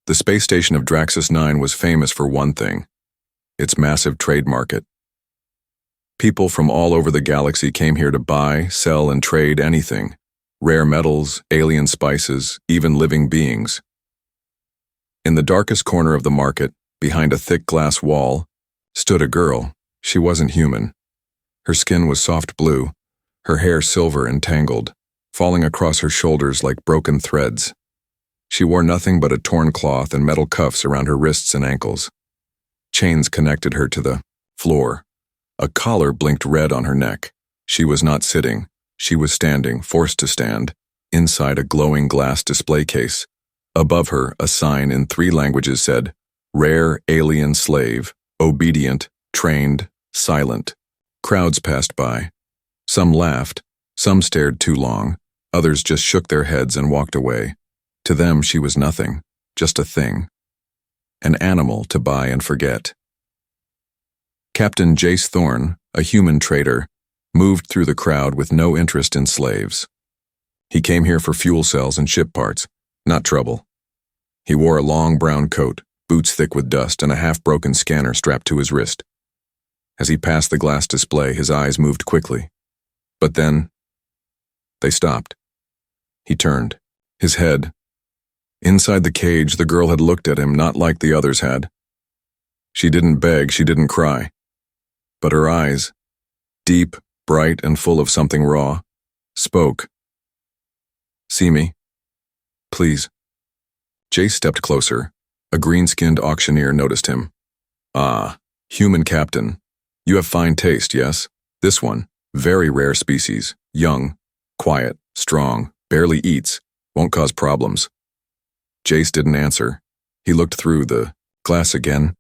The space station of Draxus 9 was famous for one thing: its massive trade market. People from all over the galaxy came here to buy, sell, and trade anything: rare metals, alien spices, even living beings. In the darkest corner of the market, behind a thick glass wall, stood a girl. She wasn't human. Her skin was soft blue, her hair silver and tangled, falling across her shoulders like broken threads. She wore nothing but a torn cloth and metal cuffs around her wrists and ankles. Chains connected her to the floor. A collar blinked red on her neck. She was not sitting. She was standing, forced to stand, inside a glowing glass display case. Above her, a sign in 3 languages said, "Rare alien slave, obedient, trained, silent." Crowds passed by. Some laughed, some stared too long, others just shook their heads and walked away. To them, she was nothing, just a thing. An animal to buy and forget. Captain Jace Thorne, a human trader, moved through the crowd with no interest in slaves. He came here for fuel cells and ship parts, not trouble. He wore a long brown coat, boots thick with dust, and a half-broken scanner strapped to his wrist. As he passed the glass display, his eyes moved quickly. But then, they stopped. He turned. His head. Inside the cage, the girl had looked at him not like the others had. She didn't beg, she didn't cry. But her eyes, deep, bright, and full of something raw, spoke. "See me? Please." Jace stepped closer. A green-skinned auctioneer noticed him. "Ah, human captain. You have fine taste, yes? This one, very rare species, young, quiet, strong, barely eats, won't cause problems." Jace didn't answer. He looked through the glass again.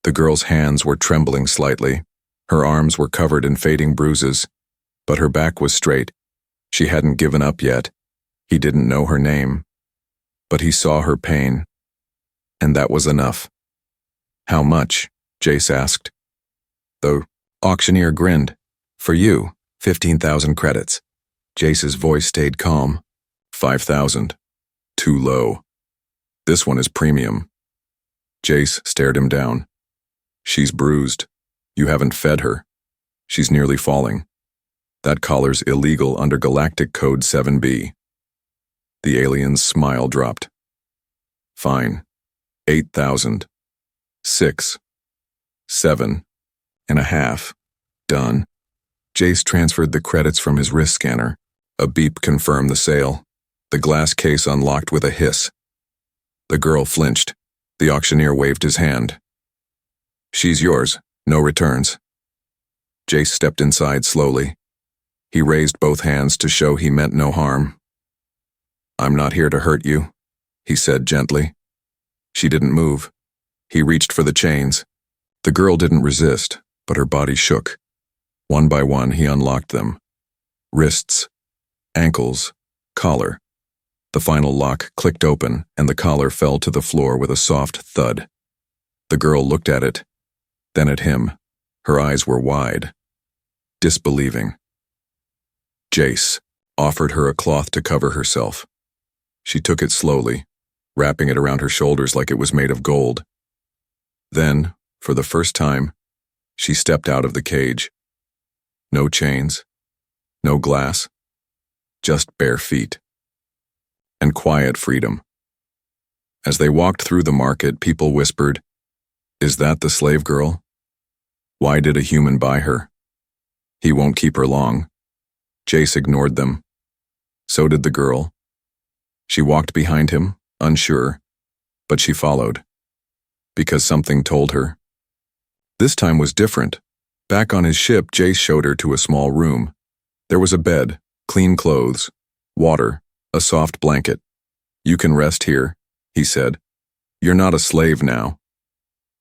The girl's hands were trembling slightly. Her arms were covered in fading bruises, but her back was straight. She hadn't given up yet. He didn't know her name, but he saw her pain, and that was enough. "How much?" Jace asked. The auctioneer grinned. "For you, 15,000 credits." Jace's voice stayed calm. 5,000. Too low. This one is premium." Jace stared him down. "She's bruised. You haven't fed her. She's nearly falling. That collar's illegal under Galactic Code 7B. The alien's smile dropped. "Fine. 8,000. 6. 7.5. Done." Jace transferred the credits from his wrist scanner. A beep confirmed the sale. The glass case unlocked with a hiss. The girl flinched. The auctioneer waved his hand. "She's yours. No returns." Jace stepped inside slowly. He raised both hands to show he meant no harm. "I'm not here to hurt you," he said gently. She didn't move. He reached for the chains. The girl didn't resist, but her body shook. One by one, he unlocked them. Wrists, ankles, collar. The final lock clicked open, and the collar fell to the floor with a soft thud. The girl looked at it, then at him. Her eyes were wide, disbelieving. Jace offered her a cloth to cover herself. She took it slowly, wrapping it around her shoulders like it was made of gold. Then, for the first time, she stepped out of the cage. No chains, no glass, just bare feet. And quiet freedom. As they walked through the market, people whispered, "Is that the slave girl? Why did a human buy her? He won't keep her long." Jace ignored them. So did the girl. She walked behind him, unsure, but she followed. Because something told her. This time was different. Back on his ship, Jace showed her to a small room. There was a bed, clean clothes, water, a soft blanket. "You can rest here," he said. "You're not a slave now."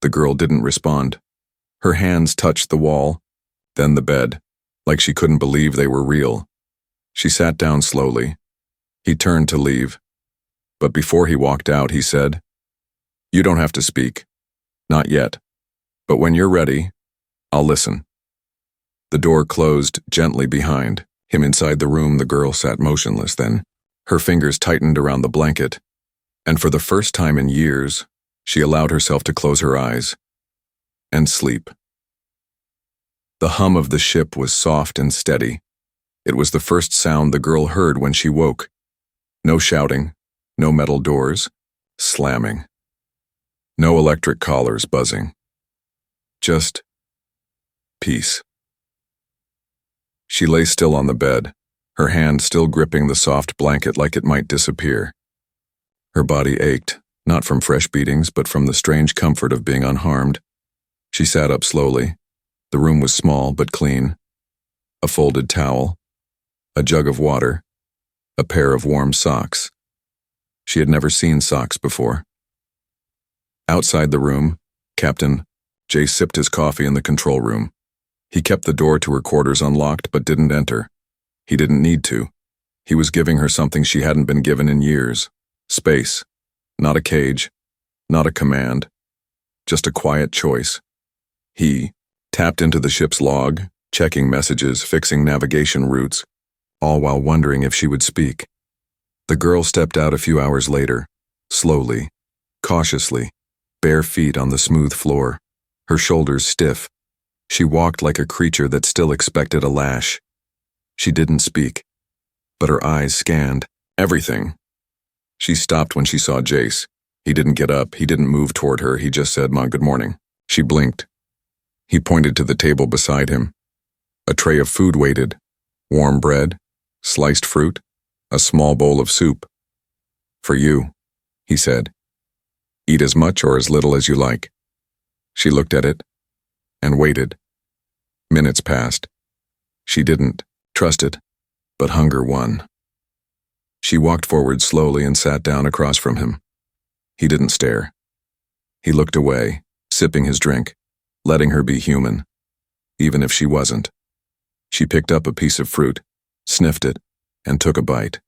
The girl didn't respond. Her hands touched the wall, then the bed, like she couldn't believe they were real. She sat down slowly. He turned to leave. But before he walked out, he said, "You don't have to speak. Not yet. But when you're ready, I'll listen." The door closed gently behind him. Inside the room, the girl sat motionless. Then her fingers tightened around the blanket. And for the first time in years, she allowed herself to close her eyes and sleep. The hum of the ship was soft and steady. It was the first sound the girl heard when she woke. No shouting, no metal doors slamming, no electric collars buzzing. Just peace. She lay still on the bed, her hand still gripping the soft blanket like it might disappear. Her body ached, not from fresh beatings, but from the strange comfort of being unharmed. She sat up slowly. The room was small but clean. A folded towel, a jug of water, a pair of warm socks. She had never seen socks before. Outside the room, Captain Jay sipped his coffee in the control room. He kept the door to her quarters unlocked but didn't enter. He didn't need to. He was giving her something she hadn't been given in years. Space. Not a cage. Not a command. Just a quiet choice. He tapped into the ship's log, checking messages, fixing navigation routes, all while wondering if she would speak. The girl stepped out a few hours later, slowly, cautiously, bare feet on the smooth floor, her shoulders stiff. She walked like a creature that still expected a lash. She didn't speak, but her eyes scanned everything. She stopped when she saw Jace. He didn't get up, he didn't move toward her, he just said, "Ma, good morning." She blinked. He pointed to the table beside him. A tray of food waited, warm bread, sliced fruit, a small bowl of soup. "For you," he said. "Eat as much or as little as you like." She looked at it and waited. Minutes passed. She didn't trust it, but hunger won. She walked forward slowly and sat down across from him. He didn't stare. He looked away, sipping his drink, letting her be human, even if she wasn't. She picked up a piece of fruit, sniffed it, and took a bite.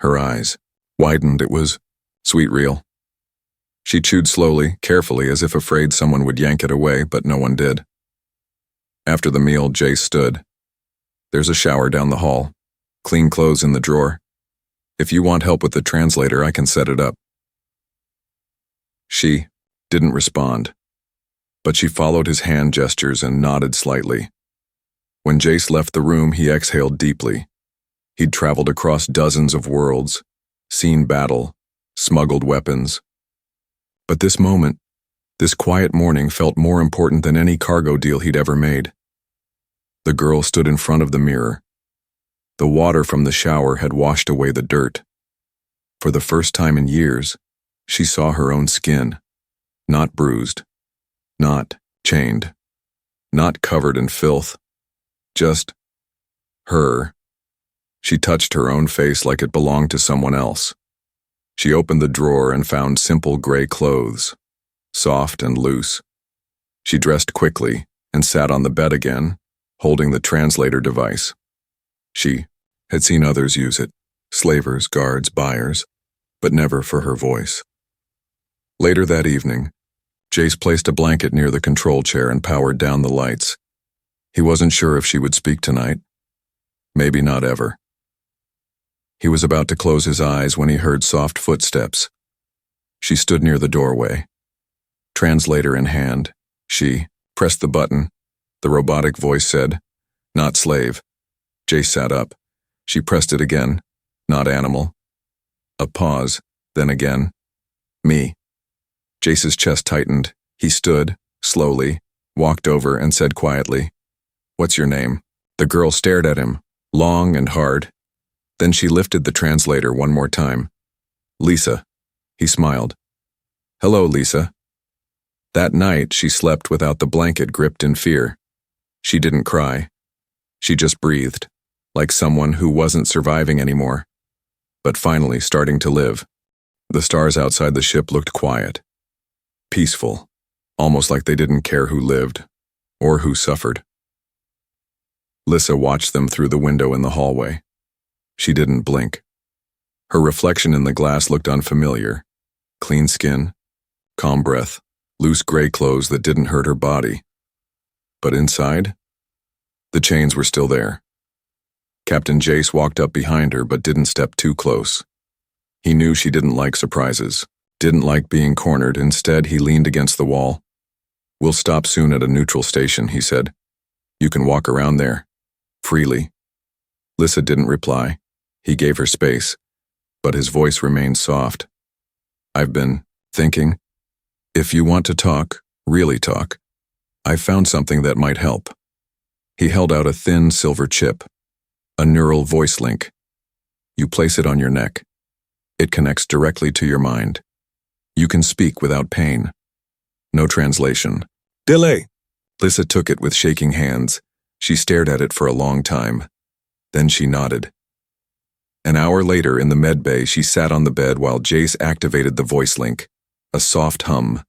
Her eyes widened. It was sweet real. She chewed slowly, carefully, as if afraid someone would yank it away, but no one did. After the meal, Jace stood. "There's a shower down the hall. Clean clothes in the drawer. If you want help with the translator, I can set it up." She didn't respond, but she followed his hand gestures and nodded slightly. When Jace left the room, he exhaled deeply. He'd traveled across dozens of worlds, seen battle, smuggled weapons. But this moment, this quiet morning, felt more important than any cargo deal he'd ever made. The girl stood in front of the mirror. The water from the shower had washed away the dirt. For the first time in years, she saw her own skin, not bruised, not chained, not covered in filth, just her. She touched her own face like it belonged to someone else. She opened the drawer and found simple gray clothes, soft and loose. She dressed quickly and sat on the bed again, holding the translator device. She had seen others use it, slavers, guards, buyers, but never for her voice. Later that evening, Jace placed a blanket near the control chair and powered down the lights. He wasn't sure if she would speak tonight. Maybe not ever. He was about to close his eyes when he heard soft footsteps. She stood near the doorway. Translator in hand, she pressed the button. The robotic voice said, "Not slave." Jace sat up. She pressed it again. "Not animal." A pause, then again. "Me." Jace's chest tightened. He stood, slowly, walked over and said quietly, "What's your name?" The girl stared at him, long and hard. Then she lifted the translator one more time. "Lisa." He smiled. "Hello, Lisa." That night, she slept without the blanket, gripped in fear. She didn't cry. She just breathed, like someone who wasn't surviving anymore, but finally starting to live. The stars outside the ship looked quiet, peaceful, almost like they didn't care who lived or who suffered. Lisa watched them through the window in the hallway. She didn't blink. Her reflection in the glass looked unfamiliar. Clean skin, calm breath, loose gray clothes that didn't hurt her body. But inside, the chains were still there. Captain Jace walked up behind her but didn't step too close. He knew she didn't like surprises, didn't like being cornered. Instead, he leaned against the wall. "We'll stop soon at a neutral station," he said. "You can walk around there. Freely." Lissa didn't reply. He gave her space, but his voice remained soft. "I've been thinking. If you want to talk, really talk, I found something that might help." He held out a thin silver chip, a neural voice link. You place it on your neck. It connects directly to your mind. You can speak without pain. No translation. "Delay!" Lissa took it with shaking hands. She stared at it for a long time. Then she nodded. An hour later, in the med bay, she sat on the bed while Jace activated the voice link. A soft hum,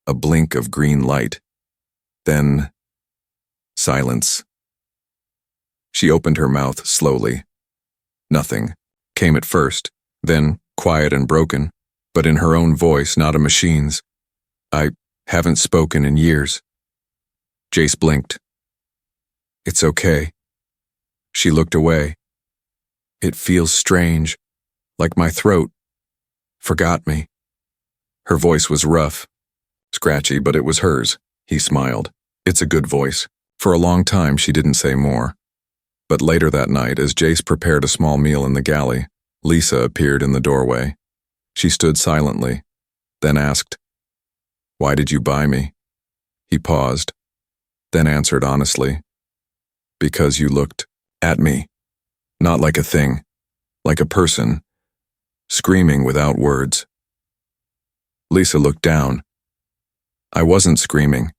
a blink of green light. Then, silence. She opened her mouth slowly. Nothing came at first, then quiet and broken, but in her own voice, not a machine's. "I haven't spoken in years." Jace blinked. "It's okay." She looked away. "It feels strange, like my throat forgot me." Her voice was rough, scratchy, but it was hers. He smiled. "It's a good voice." For a long time, she didn't say more. But later that night, as Jace prepared a small meal in the galley, Lissa appeared in the doorway. She stood silently, then asked, "Why did you buy me?" He paused, then answered honestly, "Because you looked at me, not like a thing, like a person, screaming without words." Lissa looked down. "I wasn't screaming."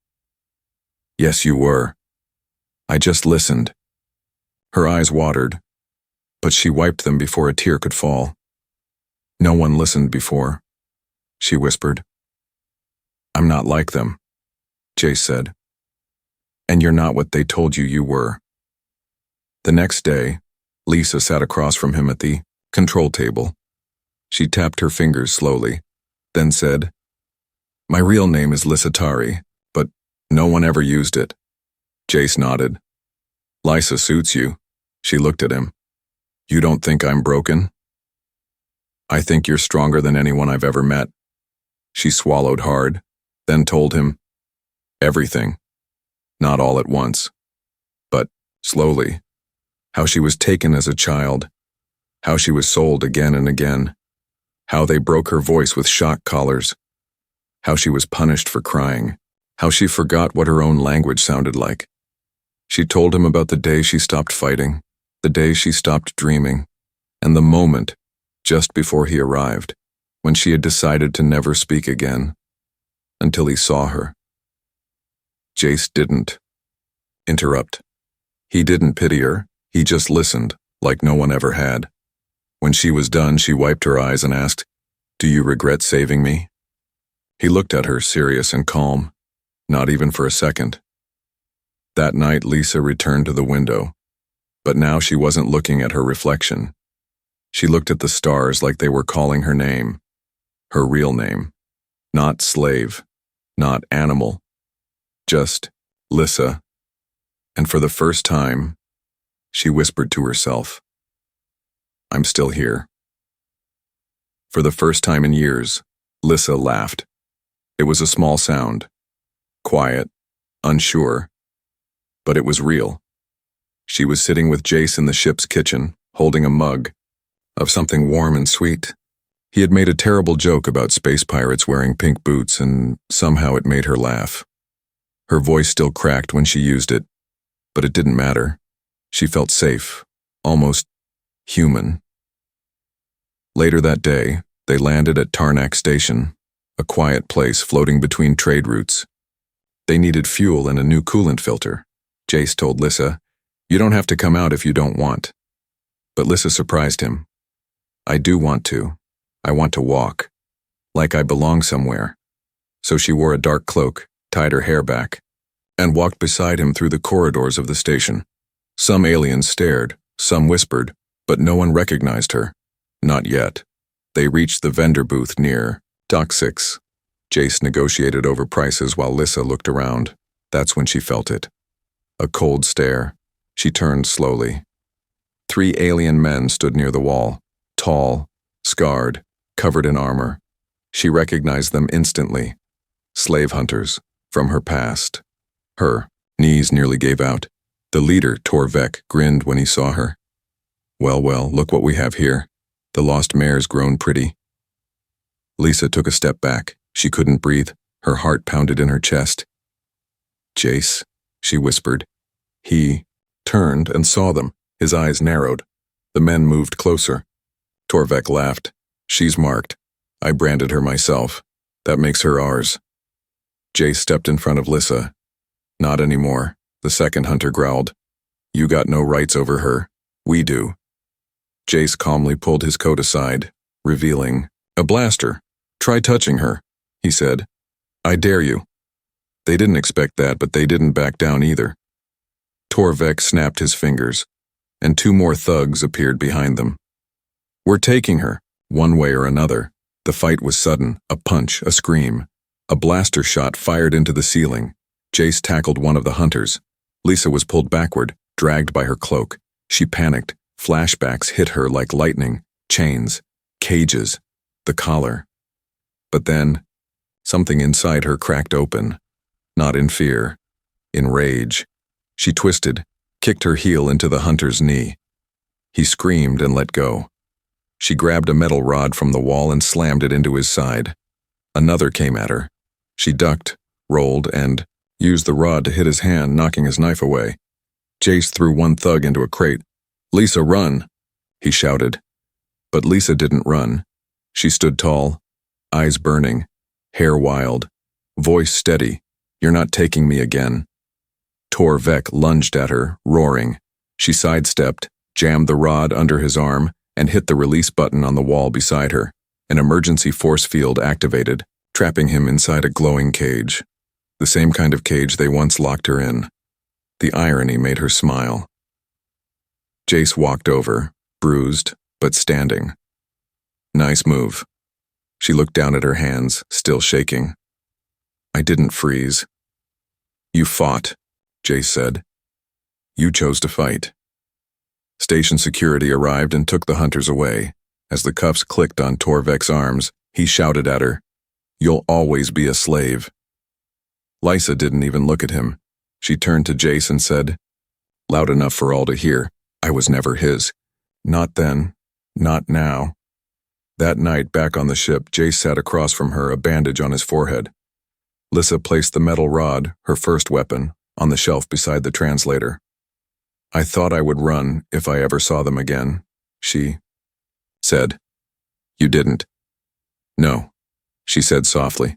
"Yes, you were. I just listened." Her eyes watered, but she wiped them before a tear could fall. "No one listened before," she whispered. "I'm not like them," Jace said. "And you're not what they told you were." The next day, Lissa sat across from him at the control table. She tapped her fingers slowly, then said, "My real name is Lissatari, but no one ever used it." Jace nodded. "Lissa suits you." She looked at him. "You don't think I'm broken?" "I think you're stronger than anyone I've ever met." She swallowed hard, then told him everything. Not all at once, but slowly. How she was taken as a child, how she was sold again and again, how they broke her voice with shock collars, how she was punished for crying, how she forgot what her own language sounded like. She told him about the day she stopped fighting, the day she stopped dreaming, and the moment, just before he arrived, when she had decided to never speak again, until he saw her. Jace didn't interrupt. He didn't pity her, he just listened, like no one ever had. When she was done, she wiped her eyes and asked, "Do you regret saving me?" He looked at her, serious and calm, not even for a second. That night, Lissa returned to the window, but now she wasn't looking at her reflection. She looked at the stars like they were calling her name, her real name. Not slave, not animal, just Lissa. And for the first time, she whispered to herself, "I'm still here." For the first time in years, Lissa laughed. It was a small sound, quiet, unsure, but it was real. She was sitting with Jace in the ship's kitchen, holding a mug of something warm and sweet. He had made a terrible joke about space pirates wearing pink boots, and somehow it made her laugh. Her voice still cracked when she used it, but it didn't matter. She felt safe, almost human. Later that day, they landed at Tarnak Station, a quiet place floating between trade routes. They needed fuel and a new coolant filter. Jace told Lissa, "You don't have to come out if you don't want." But Lissa surprised him. "I do want to. I want to walk. Like I belong somewhere." So she wore a dark cloak, tied her hair back, and walked beside him through the corridors of the station. Some aliens stared, some whispered, but no one recognized her. Not yet. They reached the vendor booth near Dock 6. Jace negotiated over prices while Lissa looked around. That's when she felt it. A cold stare. She turned slowly. 3 alien men stood near the wall, tall, scarred, covered in armor. She recognized them instantly. Slave hunters, from her past. Her knees nearly gave out. The leader, Torvek, grinned when he saw her. Well, look what we have here. The lost mare's grown pretty. Lisa took a step back. She couldn't breathe. Her heart pounded in her chest. Jace, she whispered. He turned and saw them. His eyes narrowed. The men moved closer. Torvek laughed. She's marked. I branded her myself. That makes her ours. Jace stepped in front of Lissa. Not anymore, the second hunter growled. You got no rights over her. We do. Jace calmly pulled his coat aside, revealing a blaster. Try touching her, he said. I dare you. They didn't expect that, but they didn't back down either. Torvek snapped his fingers, and two more thugs appeared behind them. We're taking her, one way or another. The fight was sudden, a punch, a scream. A blaster shot fired into the ceiling. Jace tackled one of the hunters. Lisa was pulled backward, dragged by her cloak. She panicked. Flashbacks hit her like lightning. Chains, cages, the collar. But then, something inside her cracked open. Not in fear, in rage. She twisted, kicked her heel into the hunter's knee. He screamed and let go. She grabbed a metal rod from the wall and slammed it into his side. Another came at her. She ducked, rolled, and used the rod to hit his hand, knocking his knife away. Jace threw one thug into a crate. Lisa, run, he shouted. But Lisa didn't run. She stood tall, eyes burning, hair wild, voice steady. You're not taking me again. Torvek lunged at her, roaring. She sidestepped, jammed the rod under his arm, and hit the release button on the wall beside her. An emergency force field activated, trapping him inside a glowing cage. The same kind of cage they once locked her in. The irony made her smile. Jace walked over, bruised, but standing. Nice move. She looked down at her hands, still shaking. I didn't freeze. You fought, Jace said. You chose to fight. Station security arrived and took the hunters away. As the cuffs clicked on Torvek's arms, he shouted at her, You'll always be a slave. Lisa didn't even look at him. She turned to Jace and said, loud enough for all to hear, I was never his. Not then, not now. That night, back on the ship, Jace sat across from her, a bandage on his forehead. Lissa placed the metal rod, her first weapon, on the shelf beside the translator. I thought I would run if I ever saw them again, she said. You didn't. No, she said softly.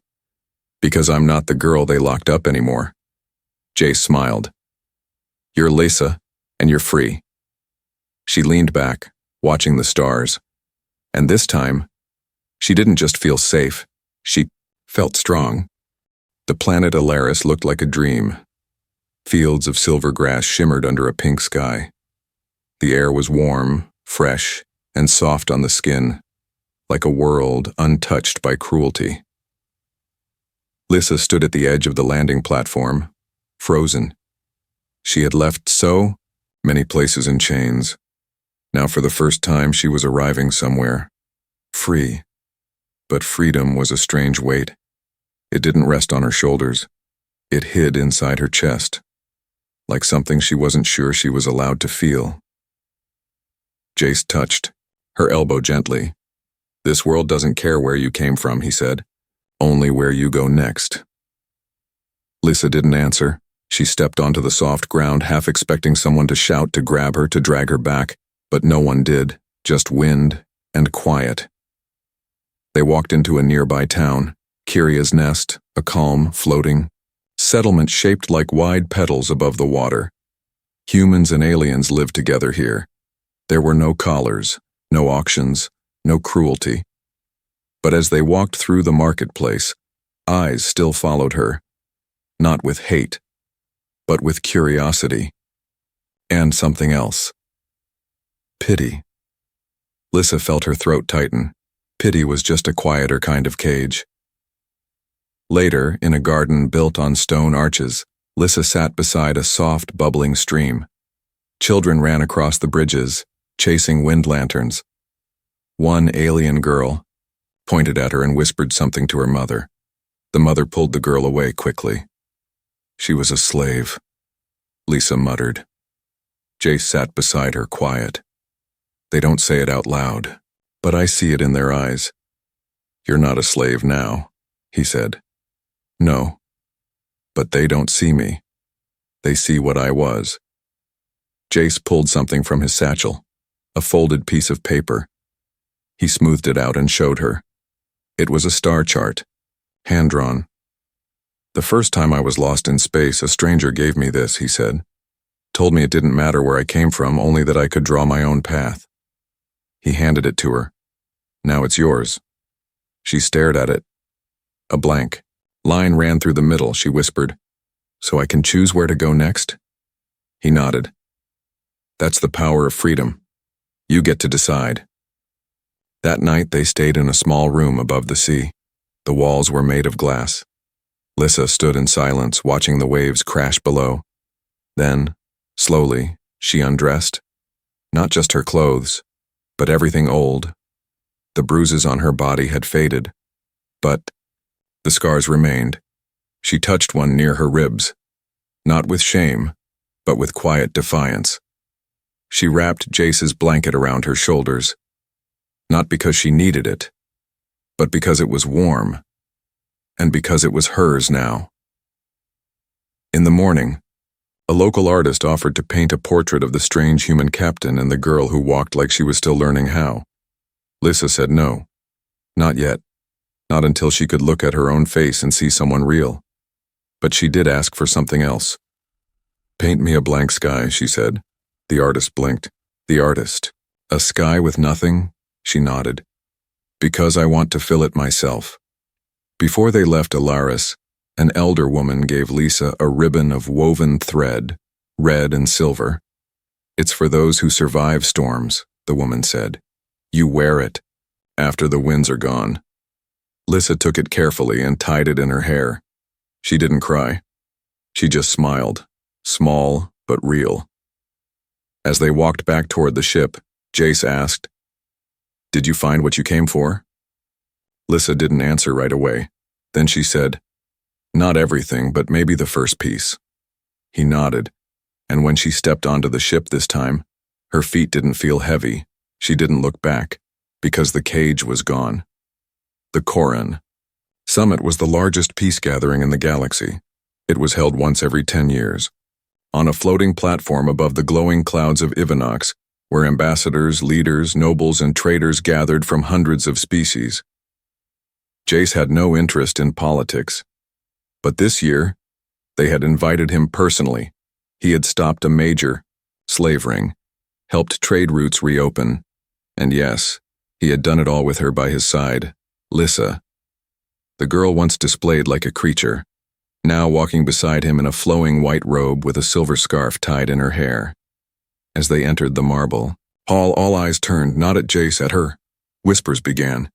Because I'm not the girl they locked up anymore. Jace smiled. You're Lisa, and you're free. She leaned back, watching the stars. And this time, she didn't just feel safe, she felt strong. The planet Alaris looked like a dream. Fields of silver grass shimmered under a pink sky. The air was warm, fresh, and soft on the skin, like a world untouched by cruelty. Lissa stood at the edge of the landing platform, frozen. She had left so many places in chains. Now for the first time she was arriving somewhere. Free. But freedom was a strange weight. It didn't rest on her shoulders. It hid inside her chest, like something she wasn't sure she was allowed to feel. Jace touched her elbow gently. This world doesn't care where you came from, he said. Only where you go next. Lissa didn't answer. She stepped onto the soft ground, half expecting someone to shout, to grab her, to drag her back, but no one did, just wind and quiet. They walked into a nearby town, Kyria's Nest, a calm, floating settlement shaped like wide petals above the water. Humans and aliens lived together here. There were no collars, no auctions, no cruelty. But as they walked through the marketplace, eyes still followed her, not with hate, but with curiosity. And something else. Pity. Lissa felt her throat tighten. Pity was just a quieter kind of cage. Later, in a garden built on stone arches, Lissa sat beside a soft, bubbling stream. Children ran across the bridges, chasing wind lanterns. One alien girl, pointed at her and whispered something to her mother. The mother pulled the girl away quickly. She was a slave, Lisa muttered. Jace sat beside her, quiet. They don't say it out loud, but I see it in their eyes. You're not a slave now, he said. No, but they don't see me. They see what I was. Jace pulled something from his satchel, a folded piece of paper. He smoothed it out and showed her. It was a star chart, hand-drawn. The first time I was lost in space, a stranger gave me this, he said. Told me it didn't matter where I came from, only that I could draw my own path. He handed it to her. Now it's yours. She stared at it. A blank line ran through the middle, she whispered. So I can choose where to go next? He nodded. That's the power of freedom. You get to decide. That night they stayed in a small room above the sea. The walls were made of glass. Lissa stood in silence, watching the waves crash below. Then, slowly, she undressed. Not just her clothes, but everything old. The bruises on her body had faded, but the scars remained. She touched one near her ribs, not with shame, but with quiet defiance. She wrapped Jace's blanket around her shoulders, not because she needed it, but because it was warm, and because it was hers now. In the morning, a local artist offered to paint a portrait of the strange human captain and the girl who walked like she was still learning how. Lissa said no, not yet, not until she could look at her own face and see someone real. But she did ask for something else. Paint me a blank sky, she said. The artist blinked. The artist. A sky with nothing? She nodded. Because I want to fill it myself. Before they left Alaris, an elder woman gave Lisa a ribbon of woven thread, red and silver. It's for those who survive storms, the woman said. You wear it, after the winds are gone. Lissa took it carefully and tied it in her hair. She didn't cry. She just smiled, small but real. As they walked back toward the ship, Jace asked, Did you find what you came for? Lissa didn't answer right away. Then she said, Not everything, but maybe the first piece. He nodded, and when she stepped onto the ship this time, her feet didn't feel heavy. She didn't look back, because the cage was gone. The Koran Summit was the largest peace gathering in the galaxy. It was held once every 10 years. On a floating platform above the glowing clouds of Ivanox, where ambassadors, leaders, nobles, and traders gathered from hundreds of species. Jace had no interest in politics. But this year, they had invited him personally. He had stopped a major slave ring, helped trade routes reopen, and yes, he had done it all with her by his side, Lissa. The girl once displayed like a creature, now walking beside him in a flowing white robe with a silver scarf tied in her hair. As they entered the marble hall, all eyes turned, not at Jace, at her. Whispers began.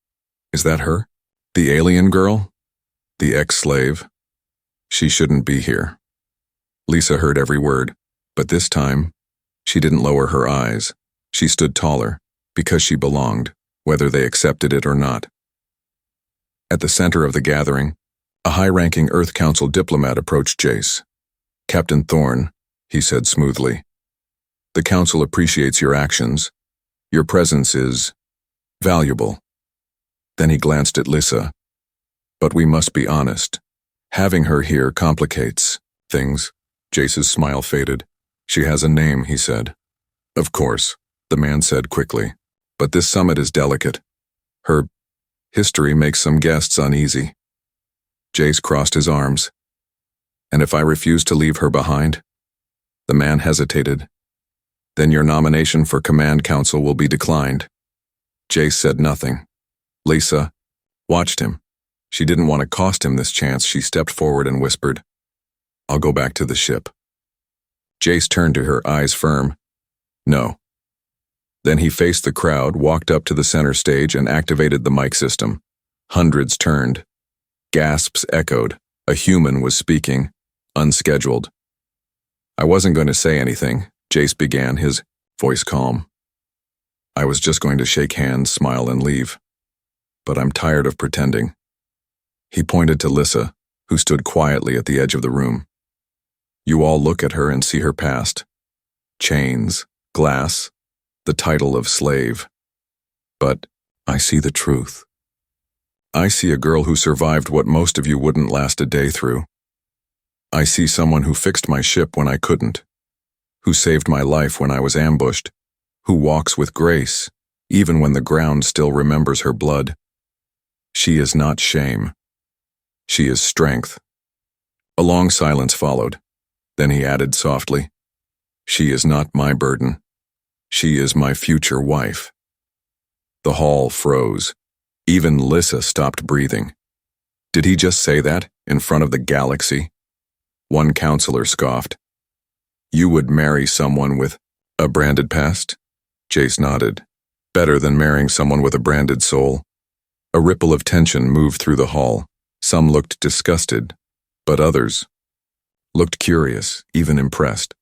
Is that her? The alien girl? The ex-slave? She shouldn't be here. Lissa heard every word, but this time, she didn't lower her eyes. She stood taller, because she belonged, whether they accepted it or not. At the center of the gathering, a high-ranking Earth Council diplomat approached Jace. Captain Thorne, he said smoothly. The Council appreciates your actions. Your presence is valuable. Then he glanced at Lissa. But we must be honest. Having her here complicates things. Jace's smile faded. She has a name, he said. Of course, the man said quickly. But this summit is delicate. Her history makes some guests uneasy. Jace crossed his arms. And if I refuse to leave her behind? The man hesitated. Then your nomination for Command Council will be declined. Jace said nothing. Lissa watched him. She didn't want to cost him this chance. She stepped forward and whispered, I'll go back to the ship. Jace turned to her, eyes firm. No. Then he faced the crowd, walked up to the center stage, and activated the mic system. Hundreds turned. Gasps echoed. A human was speaking, unscheduled. I wasn't going to say anything, Jace began, his voice calm. I was just going to shake hands, smile, and leave. but I'm tired of pretending." He pointed to Lissa, who stood quietly at the edge of the room. "You all look at her and see her past. Chains, glass, the title of slave. But I see the truth. I see a girl who survived what most of you wouldn't last a day through. I see someone who fixed my ship when I couldn't, who saved my life when I was ambushed, who walks with grace, even when the ground still remembers her blood. She is not shame. She is strength." A long silence followed. Then he added softly, "She is not my burden. She is my future wife." The hall froze. Even Lissa stopped breathing. Did he just say that, in front of the galaxy? One counselor scoffed. "You would marry someone with a branded past?" Jace nodded. "Better than marrying someone with a branded soul." A ripple of tension moved through the hall. Some looked disgusted, but others looked curious, even impressed.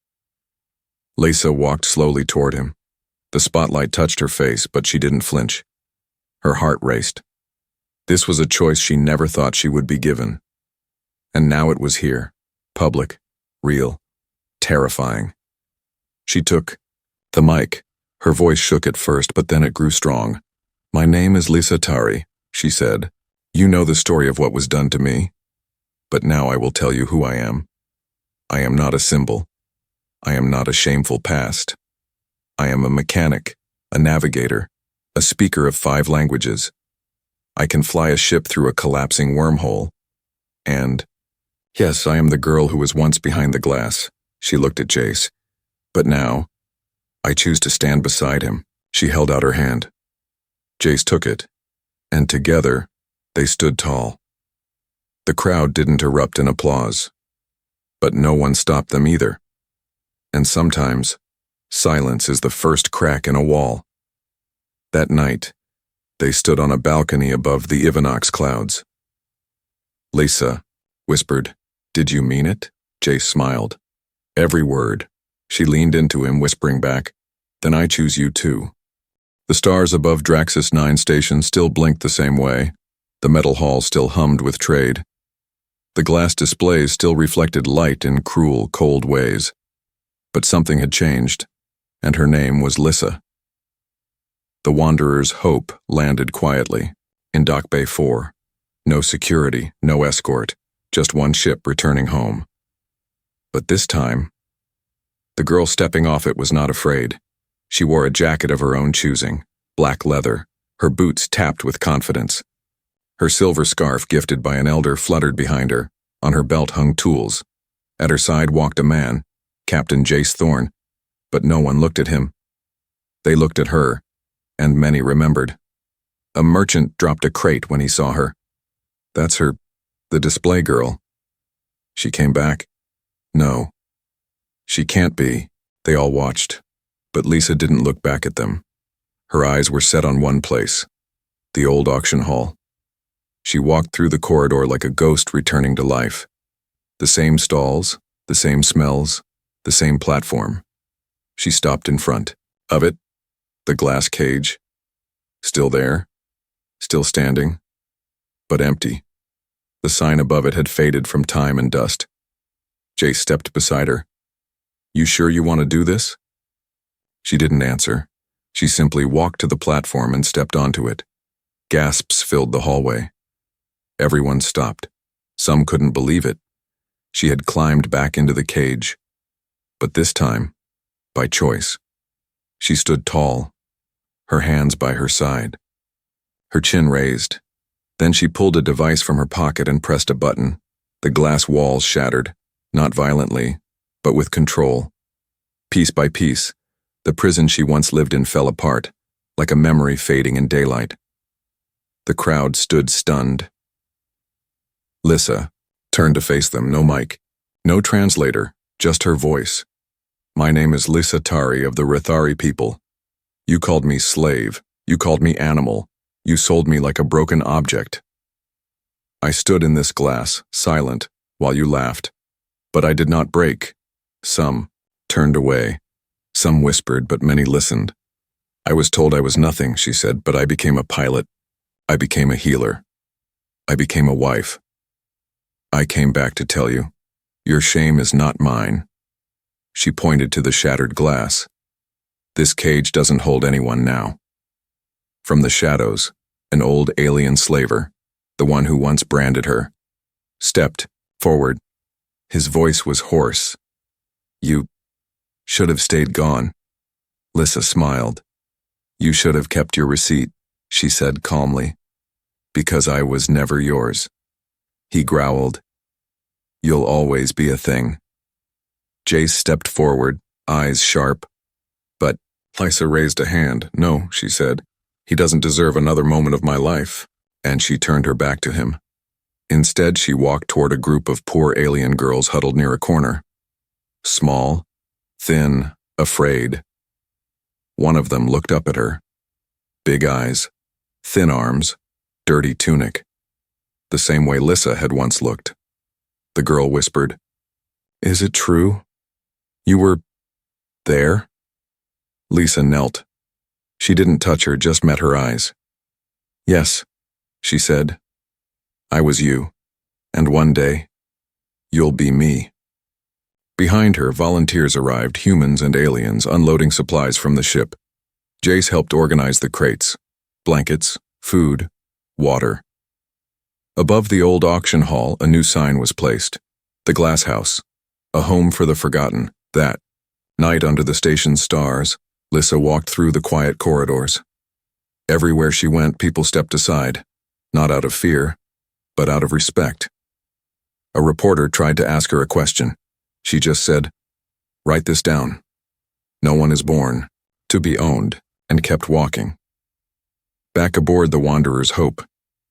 Lisa walked slowly toward him. The spotlight touched her face, but she didn't flinch. Her heart raced. This was a choice she never thought she would be given. And now it was here, public, real, terrifying. She took the mic. Her voice shook at first, but then it grew strong. "My name is Lisa Tari," she said. "You know the story of what was done to me. But now I will tell you who I am. I am not a symbol. I am not a shameful past. I am a mechanic, a navigator, a speaker of 5 languages. I can fly a ship through a collapsing wormhole. And, yes, I am the girl who was once behind the glass." She looked at Jace. "But now, I choose to stand beside him." She held out her hand. Jace took it, and together, they stood tall. The crowd didn't erupt in applause, but no one stopped them either. And sometimes, silence is the first crack in a wall. That night, they stood on a balcony above the Ivanox clouds. "Lisa," whispered, "did you mean it?" Jace smiled. "Every word." She leaned into him, whispering back, "Then I choose you too." The stars above Draxus 9 station still blinked the same way. The metal hall still hummed with trade. The glass displays still reflected light in cruel, cold ways. But something had changed, and her name was Lissa. The Wanderer's Hope landed quietly, in Dock Bay 4. No security, no escort, just one ship returning home. But this time, the girl stepping off it was not afraid. She wore a jacket of her own choosing, black leather, her boots tapped with confidence. Her silver scarf, gifted by an elder, fluttered behind her. On her belt hung tools. At her side walked a man, Captain Jace Thorne, but no one looked at him. They looked at her, and many remembered. A merchant dropped a crate when he saw her. "That's her, the display girl." She came back. "No. She can't be." They all watched, but Lisa didn't look back at them. Her eyes were set on one place, the old auction hall. She walked through the corridor like a ghost returning to life. The same stalls, the same smells, the same platform. She stopped in front of it, the glass cage. Still there, still standing, but empty. The sign above it had faded from time and dust. Jace stepped beside her. "You sure you want to do this?" She didn't answer. She simply walked to the platform and stepped onto it. Gasps filled the hallway. Everyone stopped. Some couldn't believe it. She had climbed back into the cage. But this time, by choice. She stood tall, her hands by her side, her chin raised. Then she pulled a device from her pocket and pressed a button. The glass walls shattered, not violently, but with control. Piece by piece, the prison she once lived in fell apart, like a memory fading in daylight. The crowd stood stunned. Lissa turned to face them, no mic, no translator, just her voice. "My name is Lissa Tari of the Rethari people. You called me slave, you called me animal, you sold me like a broken object. I stood in this glass, silent, while you laughed. But I did not break. Some turned away. Some whispered, but many listened. I was told I was nothing," she said, "but I became a pilot. I became a healer. I became a wife. I came back to tell you, your shame is not mine. She pointed to the shattered glass. This cage doesn't hold anyone now. From the shadows, an old alien slaver, the one who once branded her, stepped forward. His voice was hoarse. You should have stayed gone. Lissa smiled. You should have kept your receipt, she said calmly. Because I was never yours. He growled. You'll always be a thing. Jace stepped forward, eyes sharp. But Lissa raised a hand. No, she said. He doesn't deserve another moment of my life. And she turned her back to him. Instead, she walked toward a group of poor alien girls huddled near a corner. Small, thin, afraid. One of them looked up at her. Big eyes, thin arms, dirty tunic. The same way Lissa had once looked. The girl whispered, Is it true? You were there? Lissa knelt. She didn't touch her, just met her eyes. Yes, she said. I was you, and one day, you'll be me. Behind her, volunteers arrived, humans and aliens, unloading supplies from the ship. Jace helped organize the crates, blankets, food, water. Above the old auction hall, a new sign was placed. The Glass House, a home for the forgotten. That night under the station's stars, Lissa walked through the quiet corridors. Everywhere she went, people stepped aside, not out of fear, but out of respect. A reporter tried to ask her a question. She just said, Write this down. No one is born to be owned, and kept walking. Back aboard the Wanderer's Hope,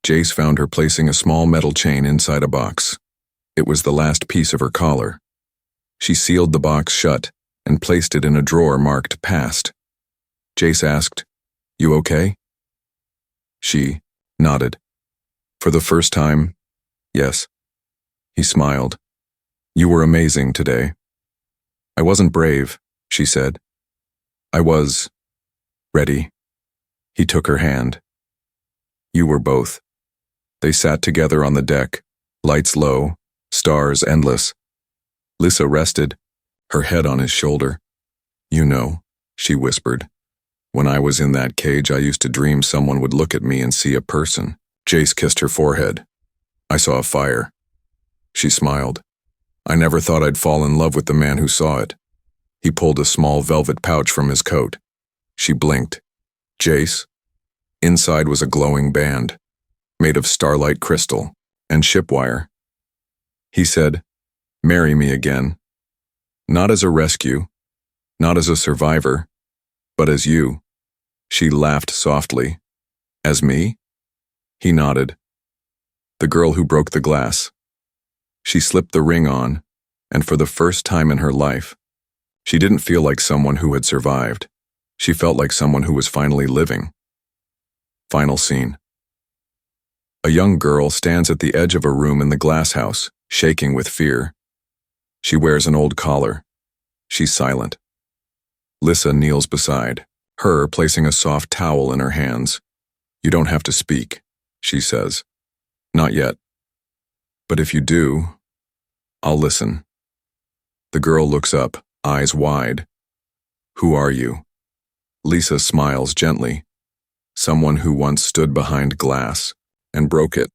Jace found her placing a small metal chain inside a box. It was the last piece of her collar. She sealed the box shut and placed it in a drawer marked Past. Jace asked, You okay? She nodded. For the first time, yes. He smiled. You were amazing today. I wasn't brave, she said. I was ready. He took her hand. You were both. They sat together on the deck, lights low, stars endless. Lissa rested, her head on his shoulder. You know, she whispered. When I was in that cage, I used to dream someone would look at me and see a person. Jace kissed her forehead. I saw a fire. She smiled. I never thought I'd fall in love with the man who saw it. He pulled a small velvet pouch from his coat. She blinked. Jace? Inside was a glowing band, made of starlight crystal and shipwire. He said, Marry me again. Not as a rescue, not as a survivor, but as you. She laughed softly. As me? He nodded. The girl who broke the glass. She slipped the ring on, and for the first time in her life, she didn't feel like someone who had survived. She felt like someone who was finally living. Final scene. A young girl stands at the edge of a room in the glass house, shaking with fear. She wears an old collar. She's silent. Lissa kneels beside her, placing a soft towel in her hands. You don't have to speak, she says. Not yet. But if you do, I'll listen. The girl looks up, eyes wide. Who are you? Lissa smiles gently. Someone who once stood behind glass and broke it.